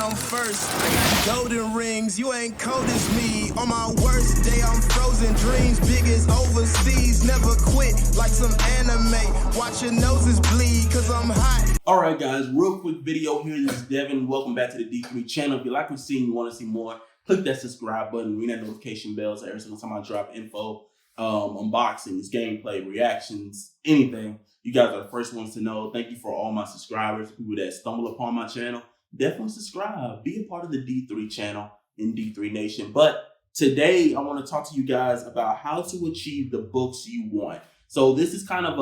I'm first. Golden rings, you ain't cold as me. On my worst day, I'm frozen dreams. Big as overseas, never quit like some anime. Watch your noses bleed, cause I'm hot. Alright guys, real quick video here. This is Devin. Welcome back to the D3 channel. If you like what you're seeing, you want to see more, click that subscribe button, ring that notification bell so every single time I drop info, unboxings, gameplay, reactions, anything. You guys are the first ones to know. Thank you for all my subscribers, people that stumble upon my channel. Definitely subscribe. Be a part of the D3 channel in D3 Nation. But today, I want to talk to you guys about how to achieve the books you want. So this is kind of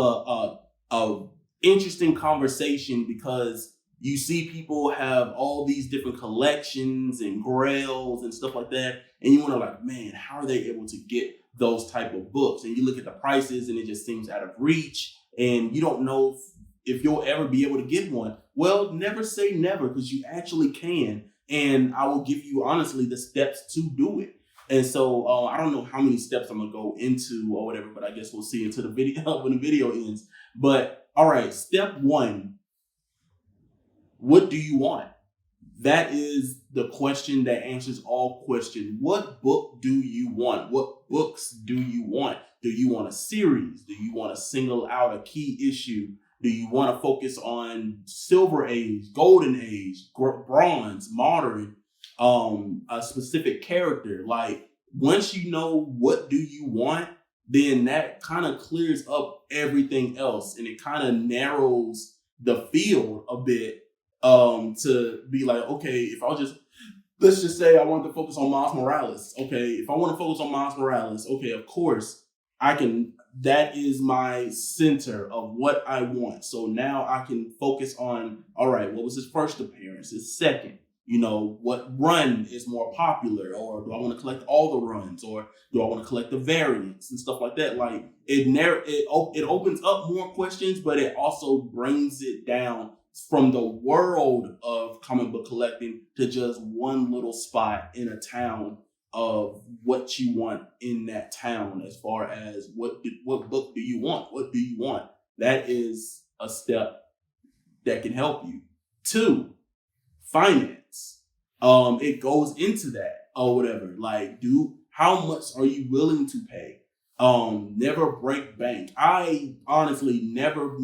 a interesting conversation because you see people have all these different collections and grails and stuff like that. And you want to like, man, how are they able to get those type of books? And you look at the prices and it just seems out of reach. And you don't know if you'll ever be able to get one. Well, never say never, because you actually can. And I will give you, honestly, the steps to do it. And so I don't know how many steps I'm going to go into or whatever, but I guess we'll see into the video when the video ends. But all right, step one, what do you want? That is the question that answers all questions. What book do you want? What books do you want? Do you want a series? Do you want to single out a key issue? Do you want to focus on Silver Age, Golden Age, Bronze, Modern, a specific character? Like, once you know what do you want, then that kind of clears up everything else, and it kind of narrows the field a bit to be like, okay, if I'll just, let's just say I want to focus on Miles Morales. Okay, if I want to focus on Miles Morales, okay, of course, I can, that is my center of what I want. So now I can focus on, all right, what was his first appearance, his second? You know, what run is more popular, or do I want to collect all the runs, or do I want to collect the variants and stuff like that? Like it opens up more questions, but it also brings it down from the world of comic book collecting to just one little spot in a town of what you want in that town, as far as what book do you want? What do you want? That is a step that can help you. 2, finance. It goes into that or whatever. Like, how much are you willing to pay? Never break bank. I honestly never.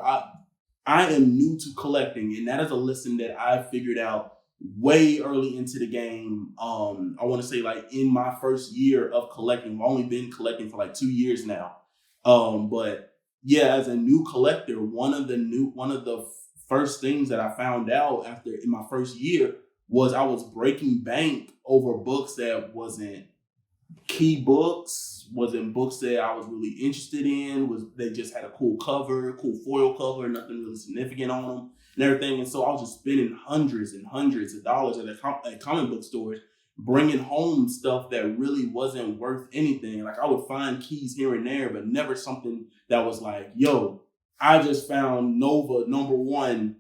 I am new to collecting, and that is a lesson that I figured out way early into the game. I want to say like in my first year of collecting. I've only been collecting for like 2 years now. But yeah, as a new collector, one of the first things that I found out after in my first year was I was breaking bank over books that wasn't key books, wasn't books that I was really interested in, they just had a cool cover, cool foil cover, nothing really significant on them and everything. And so I was just spending hundreds and hundreds of dollars at comic book stores, bringing home stuff that really wasn't worth anything. Like, I would find keys here and there, but never something that was like, yo, I just found Nova #1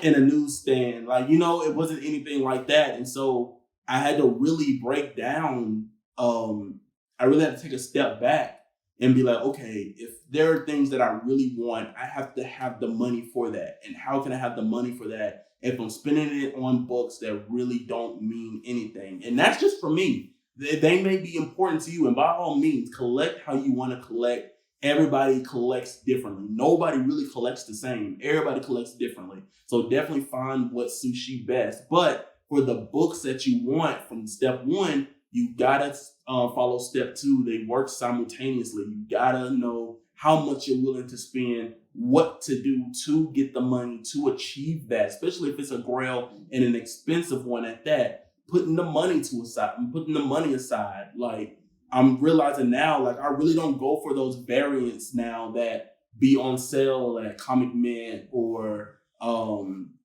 in a newsstand. Like, you know, it wasn't anything like that. And so I had to really break down. I really had to take a step back and be like, okay, if there are things that I really want, I have to have the money for that. And how can I have the money for that if I'm spending it on books that really don't mean anything? And that's just for me. They may be important to you. And by all means, collect how you want to collect. Everybody collects differently. Nobody really collects the same. Everybody collects differently. So definitely find what suits you best. But for the books that you want from step 1, you gotta follow step 2. They work simultaneously. You gotta know how much you're willing to spend, what to do to get the money to achieve that, especially if it's a grail and an expensive one at that. Putting the money aside. Like, I'm realizing now, like, I really don't go for those variants now that be on sale at Comic Mint or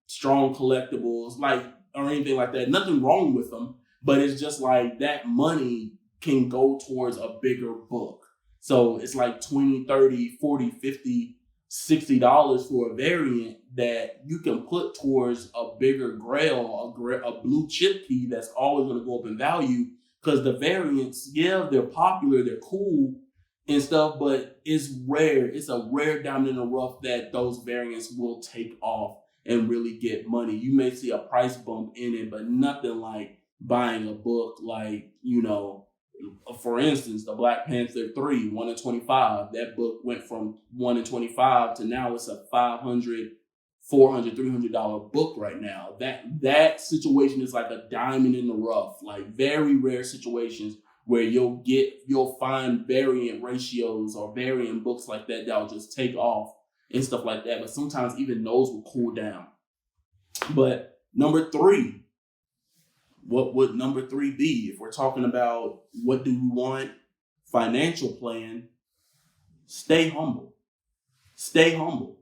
Strong Collectibles, like, or anything like that. Nothing wrong with them, but it's just like that money can go towards a bigger book. So it's like $20, $30, $40, $50, $60 for a variant that you can put towards a bigger grail, a blue chip key that's always going to go up in value. Because the variants, yeah, they're popular, they're cool and stuff, but it's rare. It's a rare diamond in the rough that those variants will take off. and really get money. You may see a price bump in it, but nothing like buying a book like, for instance, the Black Panther 3, 1 in 25. That book went from 1 in 25 to now it's a $500, $400, $300 book right now. That situation is like a diamond in the rough, like very rare situations where you'll find variant ratios or variant books like that that'll just take off and stuff like that. But sometimes even those will cool down. But number 3, what would number 3 be? If we're talking about what do we want, financial plan, stay humble. Stay humble.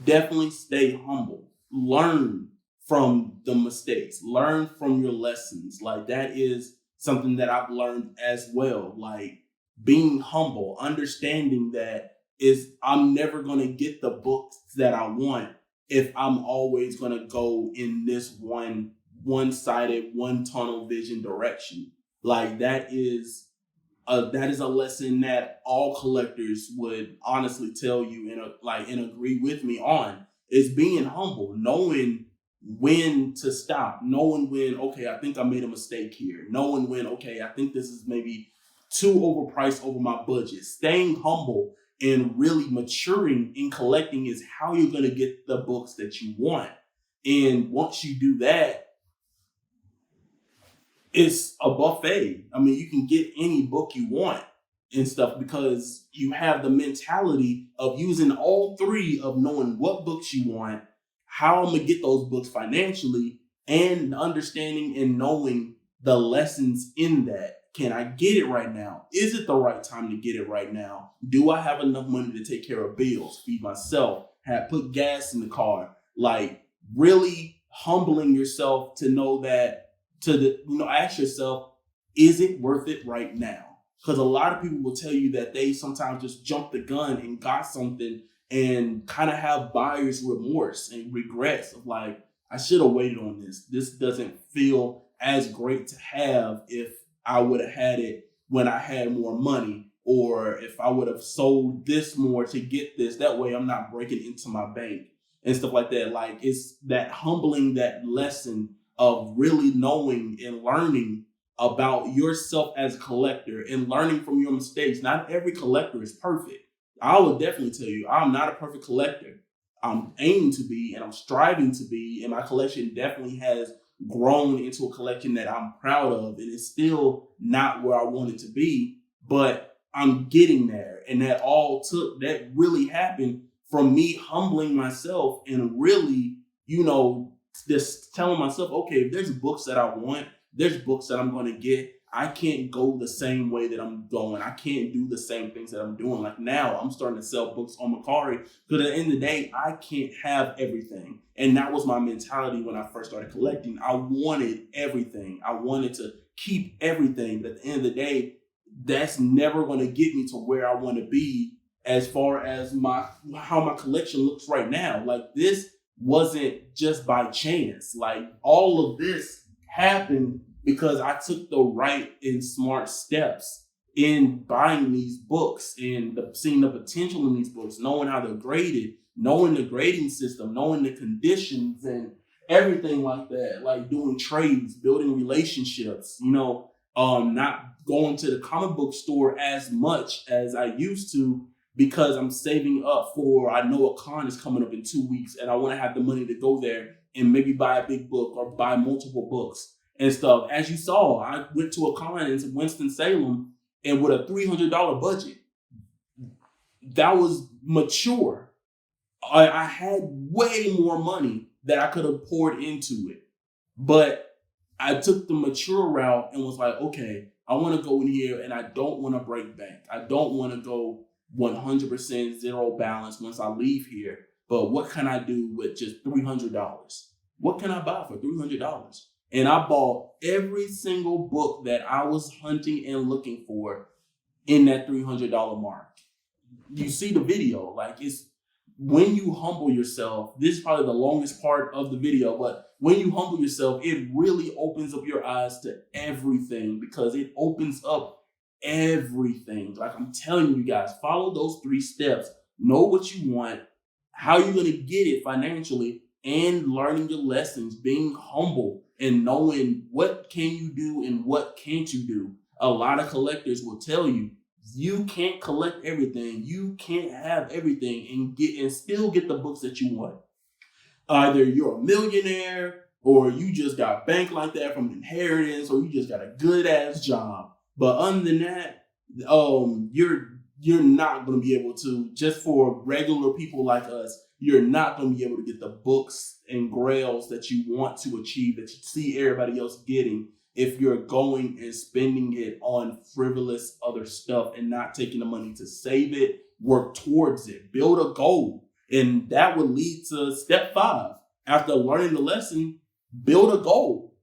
Definitely stay humble. Learn from the mistakes. Learn from your lessons. Like, that is something that I've learned as well. Like, being humble, understanding that I'm never going to get the books that I want if I'm always going to go in this one-sided, one tunnel vision direction. Like, that is a lesson that all collectors would honestly tell you and agree with me on, is being humble, knowing when to stop, knowing when, okay, I think I made a mistake here, knowing when, okay, I think this is maybe too overpriced over my budget. Staying humble and really maturing in collecting is how you're going to get the books that you want. And once you do that, it's a buffet. I mean, you can get any book you want and stuff because you have the mentality of using all 3 of knowing what books you want, how I'm going to get those books financially, and understanding and knowing the lessons in that. Can I get it right now? Is it the right time to get it right now? Do I have enough money to take care of bills, feed myself, put gas in the car? Like, really humbling yourself to know that, ask yourself, is it worth it right now? Because a lot of people will tell you that they sometimes just jumped the gun and got something and kind of have buyer's remorse and regrets of like, I should have waited on this. This doesn't feel as great to have if I would have had it when I had more money, or if I would have sold this more to get this. That way I'm not breaking into my bank and stuff like that. Like, it's that humbling, that lesson of really knowing and learning about yourself as a collector and learning from your mistakes. Not every collector is perfect. I will definitely tell you, I'm not a perfect collector. I'm aiming to be, and I'm striving to be, and my collection definitely has grown into a collection that I'm proud of, and it's still not where I want it to be, but I'm getting there. And that really happened from me humbling myself and really, just telling myself, okay, if there's books that I want, there's books that I'm going to get. I can't go the same way that I'm going. I can't do the same things that I'm doing. Like, now I'm starting to sell books on Mercari because at the end of the day, I can't have everything. And that was my mentality when I first started collecting. I wanted everything. I wanted to keep everything. But at the end of the day, that's never going to get me to where I want to be as far as how my collection looks right now. Like, this wasn't just by chance. Like, all of this happened because I took the right and smart steps in buying these books and seeing the potential in these books, knowing how they're graded, knowing the grading system, knowing the conditions and everything like that, like doing trades, building relationships, not going to the comic book store as much as I used to because I'm saving up for, I know a con is coming up in 2 weeks and I want to have the money to go there and maybe buy a big book or buy multiple books and stuff. As you saw, I went to a con in Winston-Salem and with a $300 budget. That was mature. I had way more money that I could have poured into it. But I took the mature route and was like, okay, I want to go in here and I don't want to break bank. I don't want to go 100% zero balance once I leave here. But what can I do with just $300? What can I buy for $300? And I bought every single book that I was hunting and looking for in that $300 mark. You see the video, like, it's when you humble yourself. This is probably the longest part of the video, but when you humble yourself, it really opens up your eyes to everything because it opens up everything. Like, I'm telling you guys, follow those 3 steps. Know what you want, how you're going to get it financially, and learning your lessons, being humble and knowing what can you do and what can't you do. A lot of collectors will tell you, you can't collect everything. You can't have everything and still get the books that you want. Either you're a millionaire or you just got banked like that from inheritance or you just got a good ass job. But other than that, you're not going to be able to, just for regular people like us, you're not going to be able to get the books and grails that you want to achieve, that you see everybody else getting, if you're going and spending it on frivolous other stuff and not taking the money to save it, work towards it, build a goal. And that would lead to step 5. After learning the lesson, build a goal.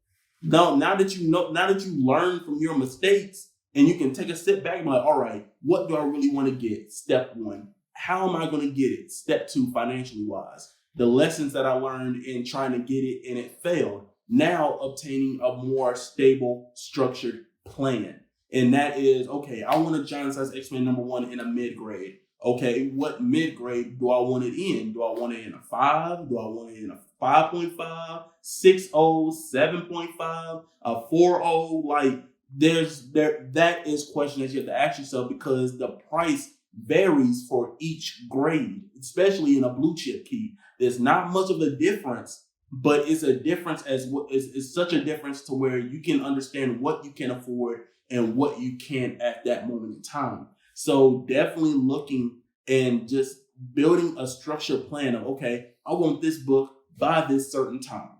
Now that you learn from your mistakes and you can take a step back and be like, all right, what do I really want to get? Step 1. How am I going to get it? Step 2, financially wise. The lessons that I learned in trying to get it and it failed. Now obtaining a more stable, structured plan. And that is, okay, I want a Giant Size X-Men #1 in a mid-grade. Okay, what mid-grade do I want it in? Do I want it in a 5? Do I want it in a 5.5, 6.0, 7.5, a 4.0? Like, that is a question that you have to ask yourself, because the price varies for each grade, especially in a blue chip key. There's not much of a difference, but it's a difference it's such a difference to where you can understand what you can afford and what you can at that moment in time. So definitely looking and just building a structured plan of, okay, I want this book by this certain time.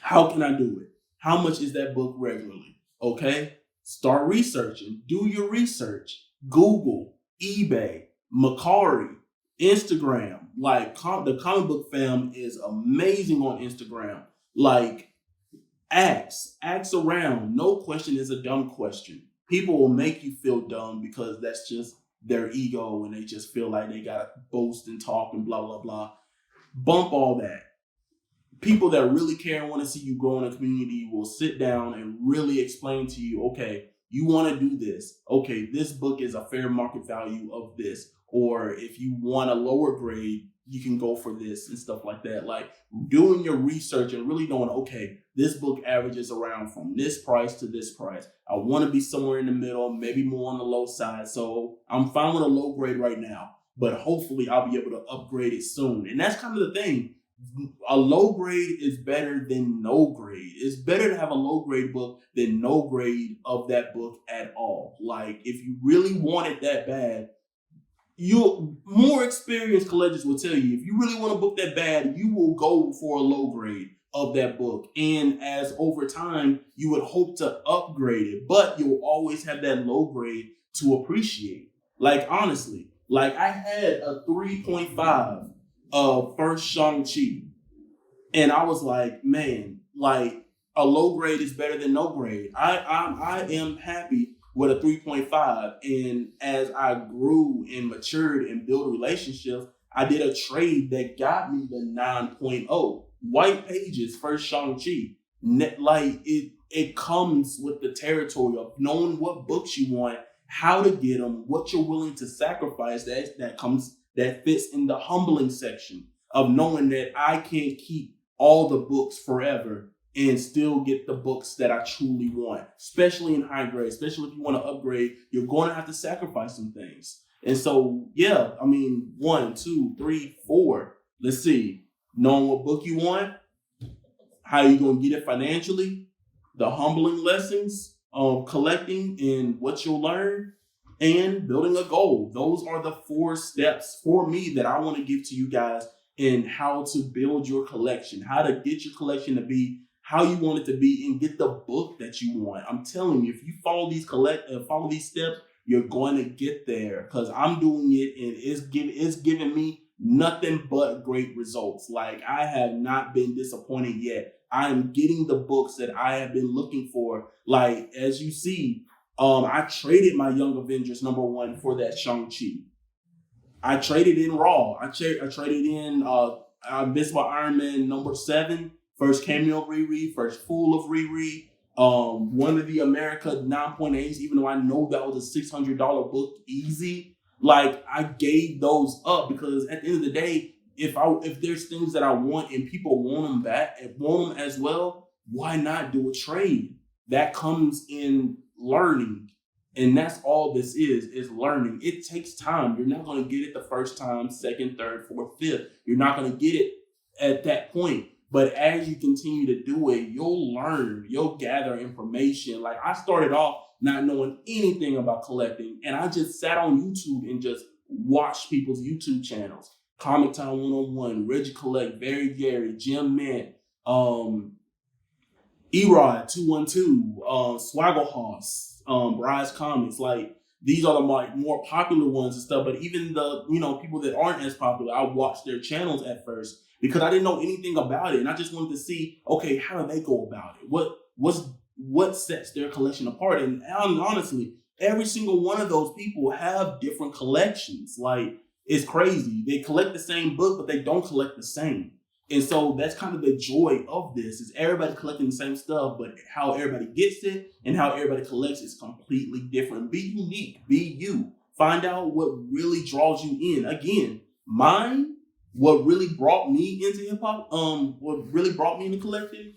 How can I do it? How much is that book regularly? Okay, start researching. Do your research. Google, eBay, Macari, Instagram. Like, the comic book fam is amazing on Instagram. Like, ask around. No question is a dumb question. People will make you feel dumb because that's just their ego and they just feel like they gotta boast and talk and blah, blah, blah. Bump all that. People that really care and want to see you grow in a community will sit down and really explain to you, okay, you want to do this. Okay, this book is a fair market value of this. Or if you want a lower grade, you can go for this and stuff like that. Like, doing your research and really knowing, okay, this book averages around from this price to this price. I want to be somewhere in the middle, maybe more on the low side. So I'm fine with a low grade right now, but hopefully I'll be able to upgrade it soon. And that's kind of the thing. A low grade is better than no grade. It's better to have a low grade book than no grade of that book at all. Like, if you really want it that bad, more experienced collectors will tell you, if you really want a book that bad, you will go for a low grade of that book. And as over time, you would hope to upgrade it, but you'll always have that low grade to appreciate. Like, honestly, like, I had a 3.5 of first Shang-Chi, and I was like, man, like, a low grade is better than no grade. I am happy with a 3.5. And as I grew and matured and built relationships, I did a trade that got me the 9.0. White Pages, first Shang-Chi. Like, it comes with the territory of knowing what books you want, how to get them, what you're willing to sacrifice. That fits in the humbling section of knowing that I can't keep all the books forever and still get the books that I truly want, especially in high grade, especially if you want to upgrade, you're going to have to sacrifice some things. And so, yeah, I mean, 1, 2, 3, 4. Let's see. Knowing what book you want, how you going to get it financially, the humbling lessons of collecting and what you'll learn, and building a goal. Those are the 4 steps for me that I want to give to you guys in how to build your collection, how to get your collection to be how you want it to be, and get the book that you want. I'm telling you, if you follow these steps, you're going to get there, because I'm doing it and it's giving me nothing but great results. Like, I have not been disappointed yet. I am getting the books that I have been looking for. Like, as you see, I traded my Young Avengers #1 for that Shang-Chi. I traded in Raw. I traded in Invincible Iron Man #7, first cameo of Riri, first full of Riri. One of the America 9.8s, even though I know that was a $600 book easy. Like, I gave those up because at the end of the day, if there's things that I want and people want them back and want them as well, why not do a trade? That comes in learning. And that's all this is learning. It takes time. You're not going to get it the first time, second, third, fourth, fifth. You're not going to get it at that point. But as you continue to do it, you'll learn, you'll gather information. Like I started off not knowing anything about collecting, and I just sat on YouTube and just watched people's YouTube channels. Comic Time 101, Reggie Collect, Barry Gary, Jim Mint, Erod 212, Swaggle Hoss, Rise Comics. Like these are the more popular ones and stuff. But even the people that aren't as popular, I watched their channels at first because I didn't know anything about it, and I just wanted to see, okay, how do they go about it? What sets their collection apart? And honestly, every single one of those people have different collections. Like it's crazy. They collect the same book, but they don't collect the same. And so that's kind of the joy of this, is everybody collecting the same stuff, but how everybody gets it and how everybody collects is completely different. Be unique, be you. Find out what really draws you in. Again, what really brought me into hip hop, what really brought me into collecting,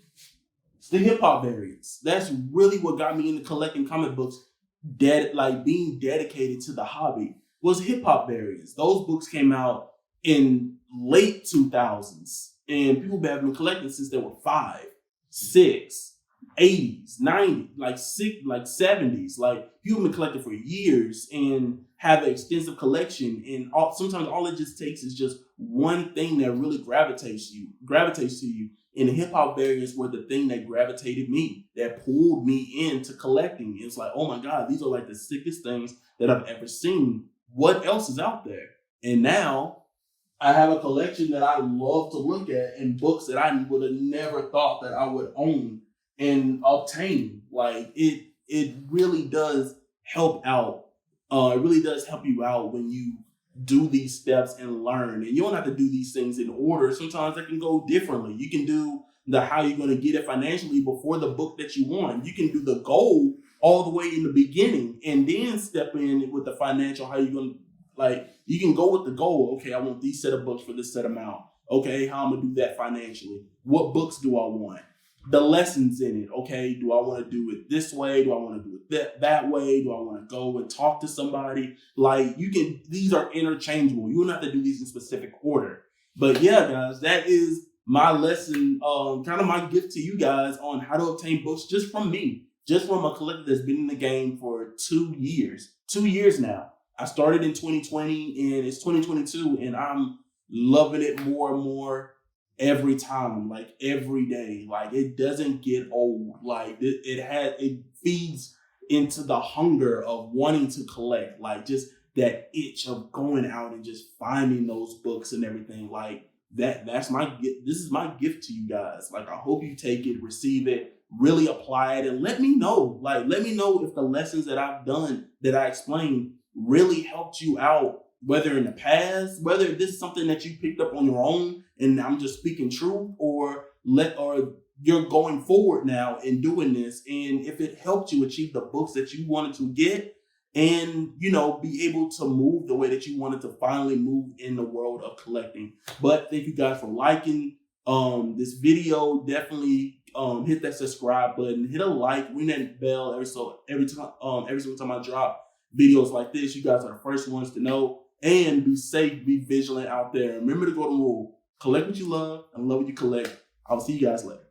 it's the hip hop variants. That's really what got me into collecting comic books, being dedicated to the hobby, was hip hop variants. Those books came out in late 2000s. And people have been collecting since they were 5, 6, 80s, 90s, like 70s. Like people have been collecting for years and have an extensive collection. And sometimes all it just takes is just one thing that really gravitates to you. And the hip hop variants were the thing that gravitated me, that pulled me into collecting. It's like, oh my God, these are like the sickest things that I've ever seen. What else is out there? And now I have a collection that I love to look at, and books that I would have never thought that I would own and obtain. Like it really does help out. It really does help you out when you do these steps and learn. And you don't have to do these things in order. Sometimes they can go differently. You can do how you're going to get it financially before the book that you want. You can do the goal all the way in the beginning and then step in with the financial, how you're going to, like, you can go with the goal. Okay, I want these set of books for this set amount. Okay, how I'm going to do that financially? What books do I want? The lessons in it. Okay, do I want to do it this way? Do I want to do it that way? Do I want to go and talk to somebody? Like, these are interchangeable. You don't have to do these in specific order. But yeah, guys, that is my lesson, kind of my gift to you guys on how to obtain books just from me. Just from a collector that's been in the game for 2 years. 2 years now. I started in 2020 and it's 2022 and I'm loving it more and more every time, like every day. Like it doesn't get old. Like it feeds into the hunger of wanting to collect, like just that itch of going out and just finding those books and everything. Like that's my gift. This is my gift to you guys. Like I hope you take it, receive it, really apply it, and let me know. Like let me know if the lessons that I've done, that I explained, really helped you out, whether in the past, whether this is something that you picked up on your own and I'm just speaking truth, or you're going forward now and doing this, and if it helped you achieve the books that you wanted to get and be able to move the way that you wanted to finally move in the world of collecting. But thank you guys for liking this video. Definitely hit that subscribe button, hit a like, ring that bell every single time I drop videos like this. You guys are the first ones to know. And be safe, be vigilant out there. Remember the golden rule: collect what you love and love what you collect. I will see you guys later.